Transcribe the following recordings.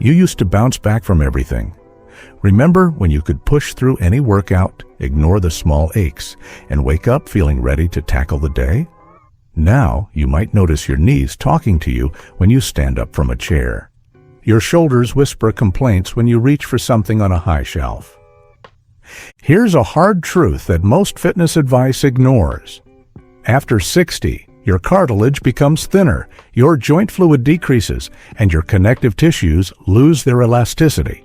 You used to bounce back from everything. Remember when you could push through any workout, ignore the small aches, and wake up feeling ready to tackle the day? Now you might notice your knees talking to you when you stand up from a chair. Your shoulders whisper complaints when you reach for something on a high shelf. Here's a hard truth that most fitness advice ignores. After 60, your cartilage becomes thinner, your joint fluid decreases, and your connective tissues lose their elasticity.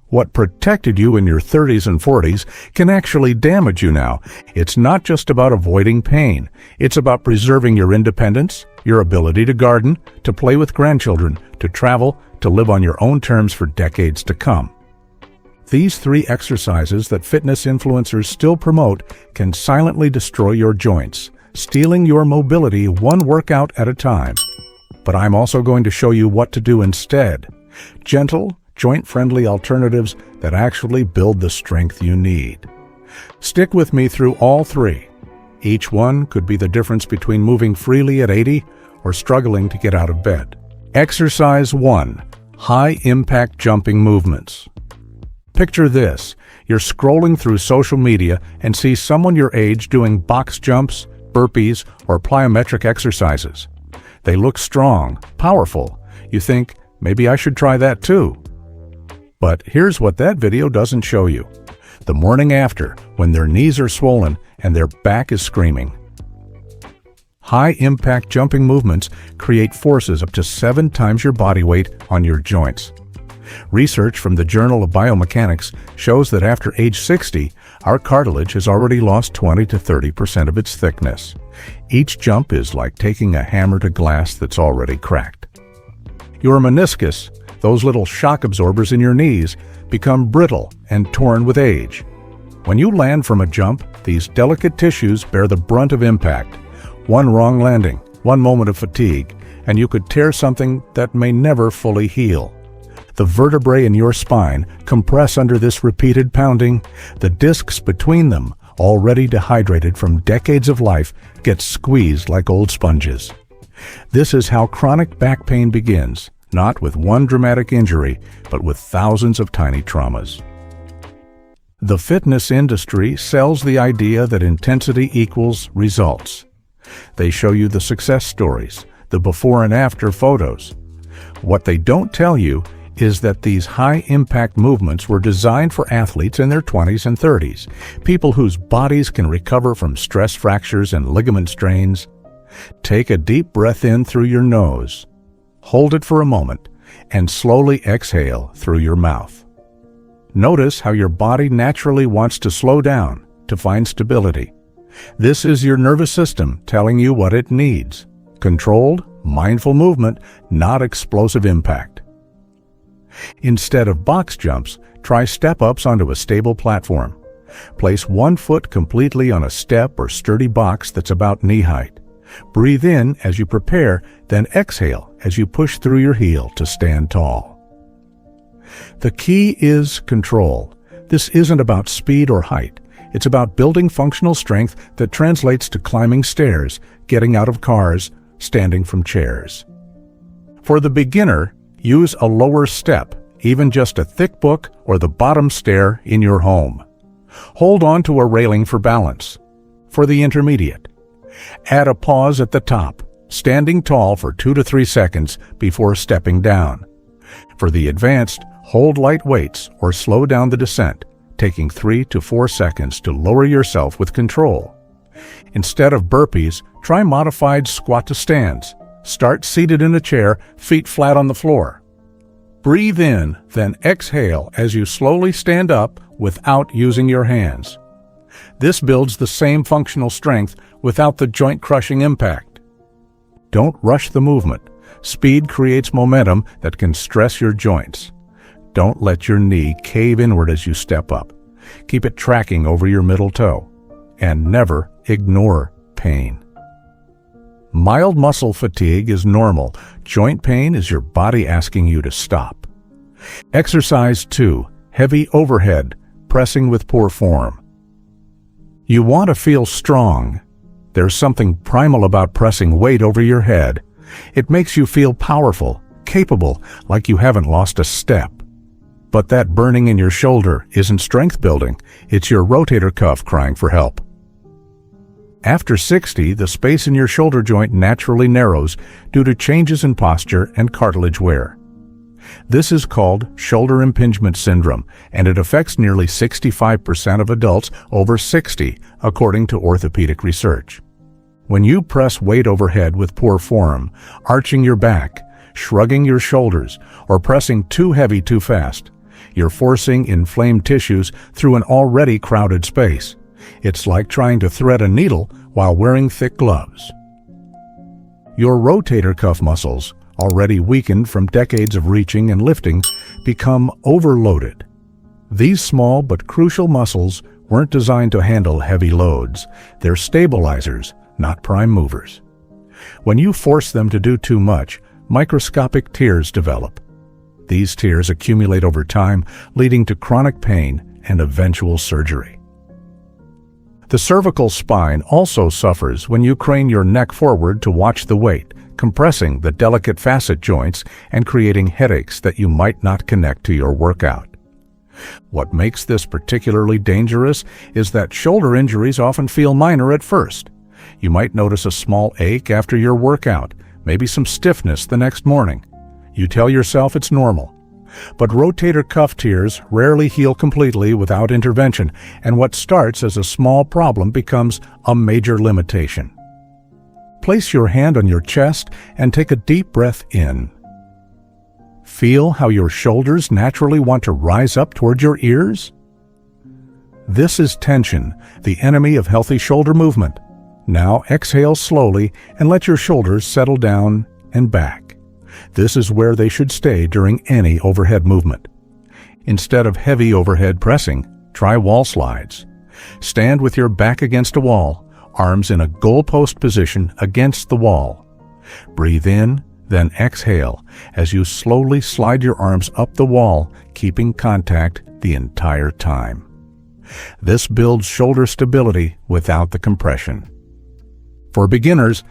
What protected you in your 30s and 40s can actually damage you now. It's not just about avoiding pain. It's about preserving your independence, your ability to garden, to play with grandchildren, to travel, to live on your own terms for decades to come. These 3 exercises that fitness influencers still promote can silently destroy your joints, stealing your mobility one workout at a time. But I'm also going to show you what to do instead. Gentle, joint-friendly alternatives that actually build the strength you need. Stick with me through all 3. Each one could be the difference between moving freely at 80 or struggling to get out of bed. Exercise 1. High-impact jumping movements. Picture this. You're scrolling through social media and see someone your age doing box jumps, burpees, or plyometric exercises. They look strong, powerful. You think, maybe I should try that too. But here's what that video doesn't show you. The morning after, when their knees are swollen and their back is screaming. High-impact jumping movements create forces up to 7 times your body weight on your joints. Research from the Journal of Biomechanics shows that after age 60, our cartilage has already lost 20 to 30% of its thickness. Each jump is like taking a hammer to glass that's already cracked. Your meniscus, those little shock absorbers in your knees, become brittle and torn with age. When you land from a jump, these delicate tissues bear the brunt of impact. One wrong landing, one moment of fatigue, and you could tear something that may never fully heal. The vertebrae in your spine compress under this repeated pounding. The discs between them, already dehydrated from decades of life, get squeezed like old sponges. This is how chronic back pain begins, not with one dramatic injury, but with thousands of tiny traumas. The fitness industry sells the idea that intensity equals results. They show you the success stories, the before and after photos. What they don't tell you is that these high-impact movements were designed for athletes in their 20s and 30s, people whose bodies can recover from stress fractures and ligament strains. Take a deep breath in through your nose, hold it for a moment, and slowly exhale through your mouth. Notice how your body naturally wants to slow down to find stability. This is your nervous system telling you what it needs. Controlled, mindful movement, not explosive impact. Instead of box jumps, try step-ups onto a stable platform. Place one foot completely on a step or sturdy box that's about knee height. Breathe in as you prepare, then exhale as you push through your heel to stand tall. The key is control. This isn't about speed or height. It's about building functional strength that translates to climbing stairs, getting out of cars, standing from chairs. For the beginner, use a lower step, even just a thick book or the bottom stair in your home. Hold on to a railing for balance. For the intermediate, add a pause at the top, standing tall for 2 to 3 seconds before stepping down. For the advanced, hold light weights or slow down the descent, taking 3 to 4 seconds to lower yourself with control. Instead of burpees, try modified squat to stands. Start seated in a chair, feet flat on the floor. Breathe in, then exhale as you slowly stand up without using your hands. This builds the same functional strength without the joint-crushing impact. Don't rush the movement. Speed creates momentum that can stress your joints. Don't let your knee cave inward as you step up. Keep it tracking over your middle toe. And never ignore pain. Mild muscle fatigue is normal. Joint pain is your body asking you to stop. Exercise 2. Heavy overhead, pressing with poor form. You want to feel strong. There's something primal about pressing weight over your head. It makes you feel powerful, capable, like you haven't lost a step. But that burning in your shoulder isn't strength building, it's your rotator cuff crying for help. After 60, the space in your shoulder joint naturally narrows due to changes in posture and cartilage wear. This is called shoulder impingement syndrome, and it affects nearly 65% of adults over 60, according to orthopedic research. When you press weight overhead with poor form, arching your back, shrugging your shoulders, or pressing too heavy too fast, you're forcing inflamed tissues through an already crowded space. It's like trying to thread a needle while wearing thick gloves. Your rotator cuff muscles, already weakened from decades of reaching and lifting, become overloaded. These small but crucial muscles weren't designed to handle heavy loads. They're stabilizers, not prime movers. When you force them to do too much, microscopic tears develop. These tears accumulate over time, leading to chronic pain and eventual surgery. The cervical spine also suffers when you crane your neck forward to watch the weight, compressing the delicate facet joints and creating headaches that you might not connect to your workout. What makes this particularly dangerous is that shoulder injuries often feel minor at first. You might notice a small ache after your workout, maybe some stiffness the next morning. You tell yourself it's normal. But rotator cuff tears rarely heal completely without intervention, and what starts as a small problem becomes a major limitation. Place your hand on your chest and take a deep breath in. Feel how your shoulders naturally want to rise up toward your ears? This is tension, the enemy of healthy shoulder movement. Now exhale slowly and let your shoulders settle down and back. This is where they should stay during any overhead movement. Instead of heavy overhead pressing, try wall slides. Stand with your back against a wall, arms in a goalpost position against the wall. Breathe in, then exhale as you slowly slide your arms up the wall, keeping contact the entire time. This builds shoulder stability without the compression. For beginners,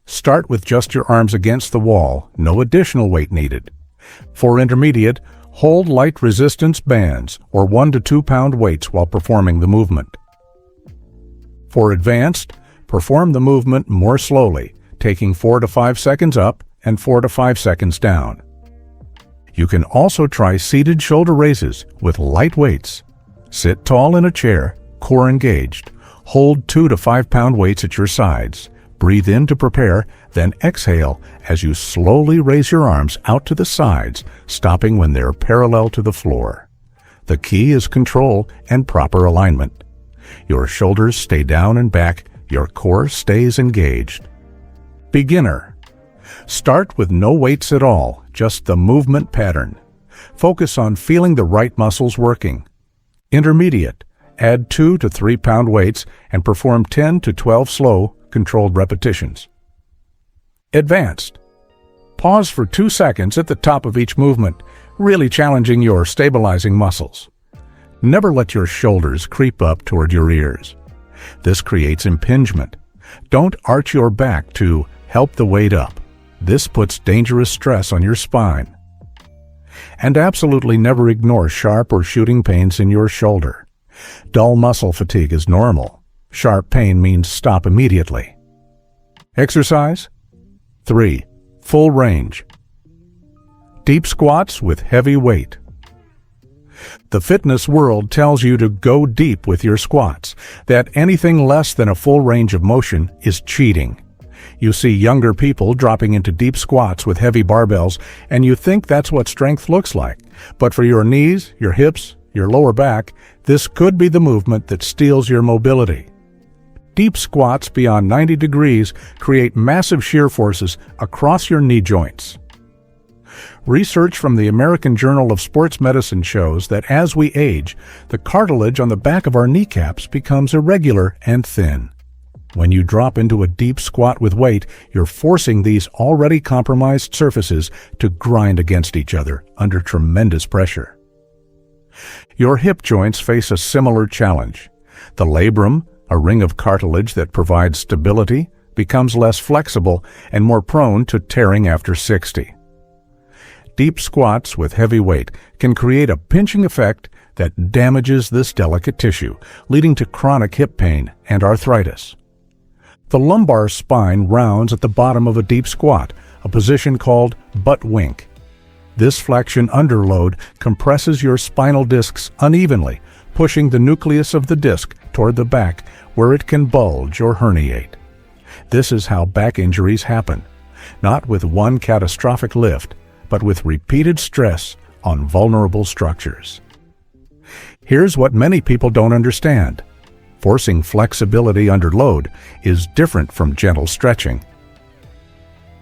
start with just your arms against the wall, no additional weight needed. For intermediate, hold light resistance bands or 1 to 2 pound weights while performing the movement. For advanced, perform the movement more slowly, taking 4 to 5 seconds up and 4 to 5 seconds down. You can also try seated shoulder raises with light weights. Sit tall in a chair, core engaged. Hold 2 to 5 pound weights at your sides. Breathe in to prepare, then exhale as you slowly raise your arms out to the sides, stopping when they're parallel to the floor. The key is control and proper alignment. Your shoulders stay down and back, your core stays engaged. Beginner. Start with no weights at all, just the movement pattern. Focus on feeling the right muscles working. Intermediate. Add 2 to 3 pound weights and perform 10 to 12 slow, controlled repetitions. Advanced. Pause for 2 seconds at the top of each movement, really challenging your stabilizing muscles. Never let your shoulders creep up toward your ears. This creates impingement. Don't arch your back to help the weight up. This puts dangerous stress on your spine. And absolutely never ignore sharp or shooting pains in your shoulder. Dull muscle fatigue is normal. Sharp pain means stop immediately. Exercise 3. Full range. Deep squats with heavy weight. The fitness world tells you to go deep with your squats, that anything less than a full range of motion is cheating. You see younger people dropping into deep squats with heavy barbells, and you think that's what strength looks like. But for your knees, your hips, your lower back, this could be the movement that steals your mobility. Deep squats beyond 90 degrees create massive shear forces across your knee joints. Research from the American Journal of Sports Medicine shows that as we age, the cartilage on the back of our kneecaps becomes irregular and thin. When you drop into a deep squat with weight, you're forcing these already compromised surfaces to grind against each other under tremendous pressure. Your hip joints face a similar challenge. The labrum, a ring of cartilage that provides stability, becomes less flexible and more prone to tearing after 60. deep squats with heavy weight can create a pinching effect that damages this delicate tissue, leading to chronic hip pain and arthritis. The lumbar spine rounds at the bottom of a deep squat, a position called butt wink. This flexion under load compresses your spinal discs unevenly, pushing the nucleus of the disc toward the back where it can bulge or herniate. This is how back injuries happen, not with one catastrophic lift, but with repeated stress on vulnerable structures. Here's what many people don't understand. Forcing flexibility under load is different from gentle stretching.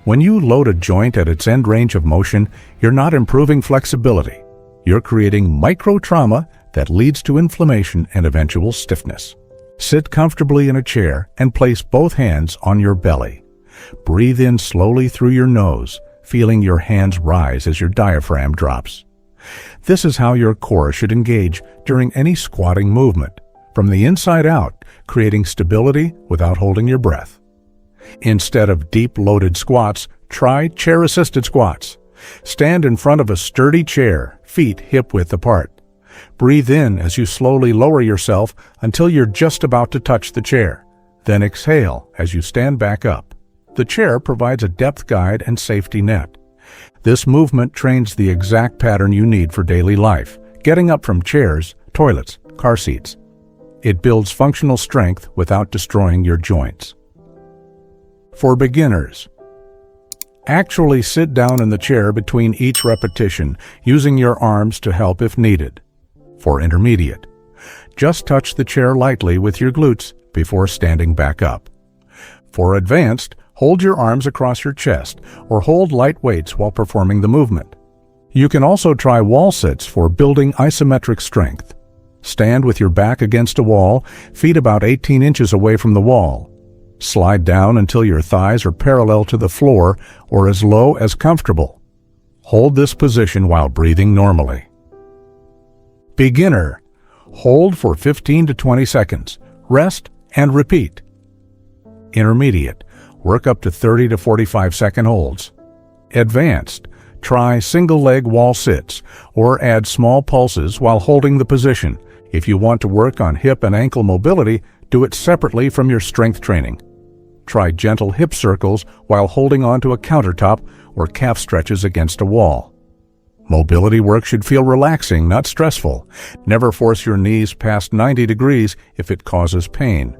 When you load a joint at its end range of motion, you're not improving flexibility. You're creating micro-trauma that leads to inflammation and eventual stiffness. Sit comfortably in a chair and place both hands on your belly. Breathe in slowly through your nose, feeling your hands rise as your diaphragm drops. This is how your core should engage during any squatting movement, from the inside out, creating stability without holding your breath. Instead of deep loaded squats, try chair-assisted squats. Stand in front of a sturdy chair, feet hip-width apart. Breathe in as you slowly lower yourself until you're just about to touch the chair. Then exhale as you stand back up. The chair provides a depth guide and safety net. This movement trains the exact pattern you need for daily life, getting up from chairs, toilets, car seats. It builds functional strength without destroying your joints. For beginners, actually sit down in the chair between each repetition, using your arms to help if needed. For intermediate, just touch the chair lightly with your glutes before standing back up. For advanced, hold your arms across your chest or hold light weights while performing the movement. You can also try wall sits for building isometric strength. Stand with your back against a wall, feet about 18 inches away from the wall. Slide down until your thighs are parallel to the floor or as low as comfortable. Hold this position while breathing normally. Beginner, hold for 15 to 20 seconds. Rest and repeat. Intermediate, work up to 30 to 45 second holds. Advanced, try single leg wall sits or add small pulses while holding the position. If you want to work on hip and ankle mobility, do it separately from your strength training. Try gentle hip circles while holding onto a countertop or calf stretches against a wall. Mobility work should feel relaxing, not stressful. Never force your knees past 90 degrees if it causes pain.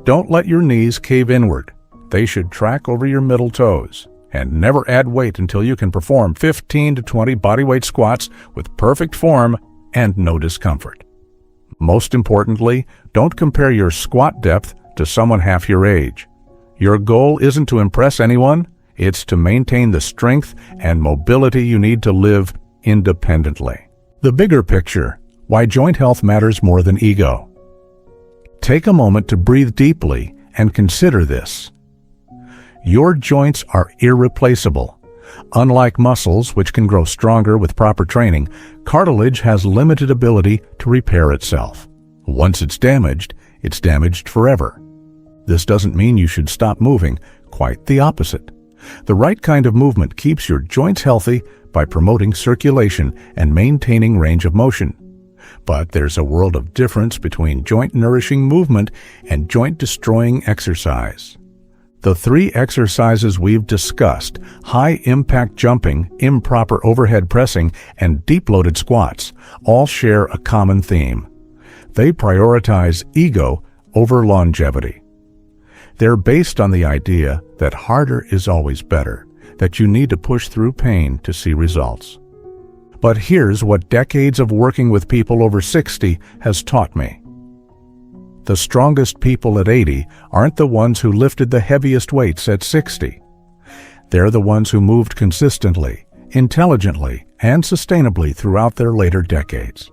Don't let your knees cave inward. They should track over your middle toes. And never add weight until you can perform 15 to 20 bodyweight squats with perfect form and no discomfort. Most importantly, don't compare your squat depth to someone half your age. Your goal isn't to impress anyone, it's to maintain the strength and mobility you need to live independently. The bigger picture, why joint health matters more than ego. Take a moment to breathe deeply and consider this. Your joints are irreplaceable. Unlike muscles, which can grow stronger with proper training, cartilage has limited ability to repair itself. Once it's damaged forever. This doesn't mean you should stop moving, quite the opposite. The right kind of movement keeps your joints healthy by promoting circulation and maintaining range of motion. But there's a world of difference between joint-nourishing movement and joint-destroying exercise. The 3 exercises we've discussed, high-impact jumping, improper overhead pressing, and deep-loaded squats, all share a common theme. They prioritize ego over longevity. They're based on the idea that harder is always better, that you need to push through pain to see results. But here's what decades of working with people over 60 has taught me. The strongest people at 80 aren't the ones who lifted the heaviest weights at 60. They're the ones who moved consistently, intelligently, and sustainably throughout their later decades.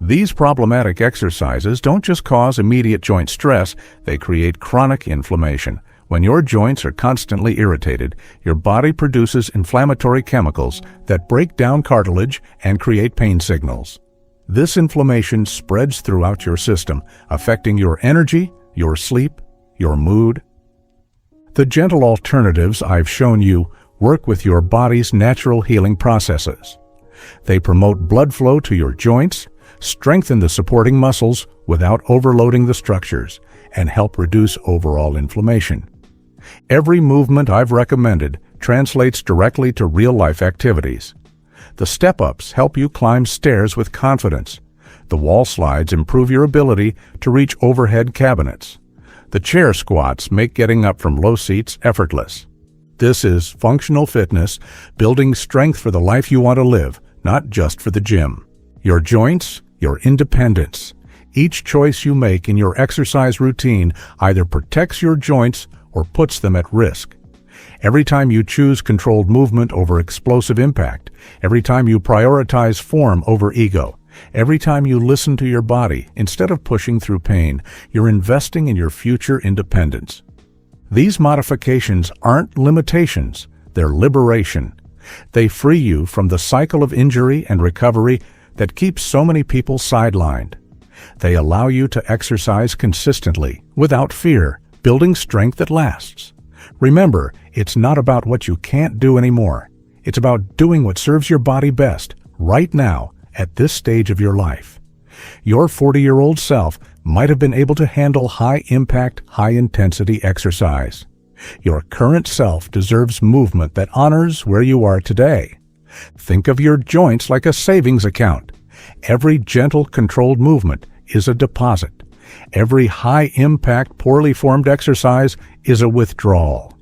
These problematic exercises don't just cause immediate joint stress, they create chronic inflammation. When your joints are constantly irritated, your body produces inflammatory chemicals that break down cartilage and create pain signals. This inflammation spreads throughout your system, affecting your energy, your sleep, your mood. The gentle alternatives I've shown you work with your body's natural healing processes. They promote blood flow to your joints, strengthen the supporting muscles without overloading the structures, and help reduce overall inflammation. Every movement I've recommended translates directly to real-life activities. The step-ups help you climb stairs with confidence. The wall slides improve your ability to reach overhead cabinets. The chair squats make getting up from low seats effortless. This is functional fitness, building strength for the life you want to live, not just for the gym. Your joints, your independence. Each choice you make in your exercise routine either protects your joints or puts them at risk. Every time you choose controlled movement over explosive impact, every time you prioritize form over ego, every time you listen to your body instead of pushing through pain, you're investing in your future independence. These modifications aren't limitations, they're liberation. They free you from the cycle of injury and recovery that keeps so many people sidelined. They allow you to exercise consistently, without fear, building strength that lasts. Remember, it's not about what you can't do anymore. It's about doing what serves your body best, right now, at this stage of your life. Your 40-year-old self might have been able to handle high-impact, high-intensity exercise. Your current self deserves movement that honors where you are today. Think of your joints like a savings account. Every gentle, controlled movement is a deposit. Every high-impact, poorly formed exercise is a withdrawal.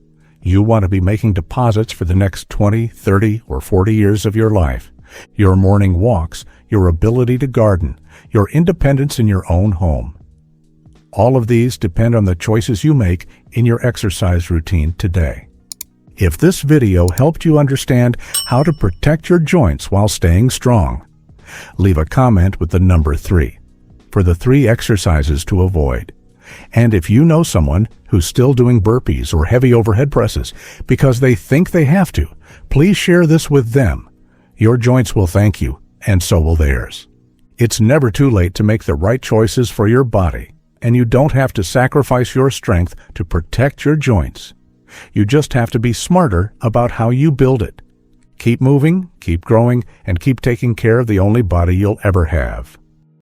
You want to be making deposits for the next 20, 30, or 40 years of your life. Your morning walks, your ability to garden, your independence in your own home. All of these depend on the choices you make in your exercise routine today. If this video helped you understand how to protect your joints while staying strong, leave a comment with the number 3 for the 3 exercises to avoid. And if you know someone who's still doing burpees or heavy overhead presses because they think they have to, please share this with them. Your joints will thank you, and so will theirs. It's never too late to make the right choices for your body, and you don't have to sacrifice your strength to protect your joints. You just have to be smarter about how you build it. Keep moving, keep growing, and keep taking care of the only body you'll ever have.